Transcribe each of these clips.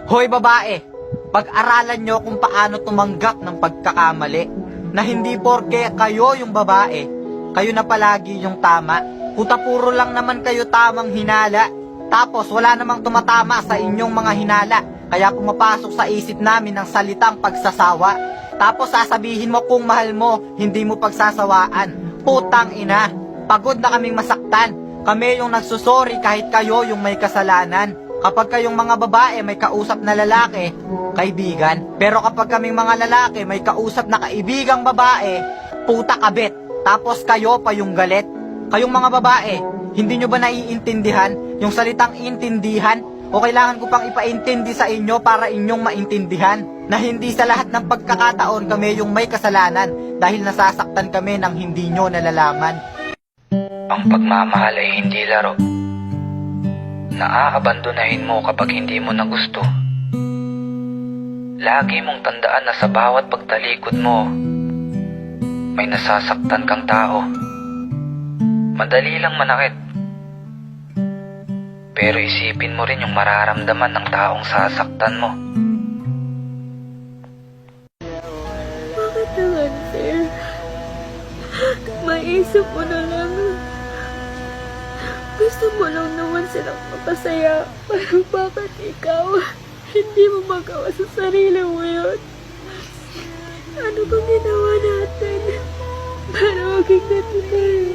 Hoy babae, pag-aralan nyo kung paano tumanggap ng pagkakamali. Na hindi porke kayo yung babae, kayo na palagi yung tama. Puta puro lang naman kayo tamang hinala. Tapos wala namang tumatama sa inyong mga hinala. Kaya pumapasok sa isip namin ang salitang pagsasawa. Tapos sasabihin mo kung mahal mo, hindi mo pagsasawaan. Putang ina, pagod na kaming masaktan. Kami yung nagsusori kahit kayo yung may kasalanan. Kapag kayong mga babae may kausap na lalaki, kaibigan. Pero kapag kaming mga lalaki may kausap na kaibigang babae, puta kabit. Tapos kayo pa yung galit. Kayong mga babae, hindi nyo ba naiintindihan yung salitang intindihan? O kailangan ko pang ipaintindi sa inyo para inyong maintindihan na hindi sa lahat ng pagkakataon kami yung may kasalanan dahil nasasaktan kami ng hindi nyo nalalaman. Ang pagmamahal ay hindi laro. Naaabandonahin mo kapag hindi mo na gusto. Lagi mong tandaan na sa bawat pagtalikod mo, may nasasaktan kang tao. Madali lang manakit. Pero isipin mo rin yung mararamdaman ng taong sasaktan mo. Bakit naman, sir? Maisip mo na lang. Gusto mo lang naman silang mapasaya. Pero bakit ikaw hindi mo magawa sa sarili mo yun? Ano bang ginawa natin para maging ganito tayo?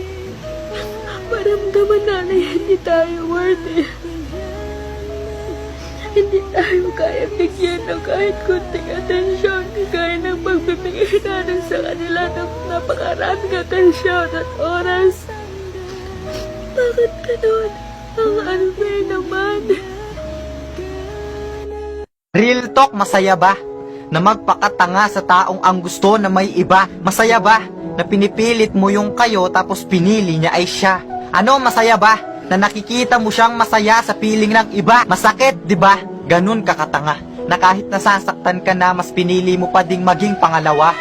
Maramdaman na hindi tayo worthy. Hindi tayo kaya bigyan ng kahit kunting atensyon, kaya ng pagbibigay natin sa kanila ng napakaraming atensyon at oras. Bakit ganun? Ang unfair naman. Real talk, masaya ba? Na magpakatanga sa taong ang gusto na may iba? Masaya ba? Na pinipilit mo yung kayo tapos pinili niya ay siya? Ano, masaya ba? Na nakikita mo siyang masaya sa piling ng iba? Masakit, di ba? Ganun kakatanga. Na kahit nasasaktan ka na, mas pinili mo pa ding maging pangalawa.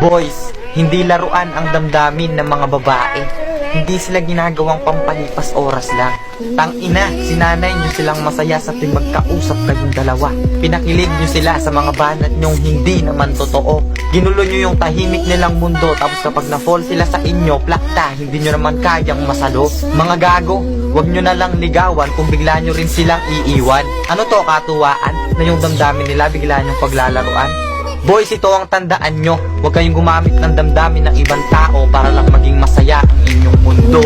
Boys, hindi laruan ang damdamin ng mga babae. Hindi sila ginagawang pampalipas oras lang. Tangina, sinanay nyo silang masaya sa tuwing magkausap kayong dalawa. Pinakilig nyo sila sa mga banat nyong hindi naman totoo. Ginulo nyo yung tahimik nilang mundo, tapos kapag na-fall sila sa inyo, plakta, hindi nyo naman kayang masalo. Mga gago, wag nyo na lang ligawan kung bigla nyo rin silang iiwan. Ano to, katuwaan? Na yung damdamin nila bigla nyong paglalaruan? Boys, ito ang tandaan nyo. Huwag kayong gumamit ng damdamin ng ibang tao para lang maging masaya ang inyong mundo.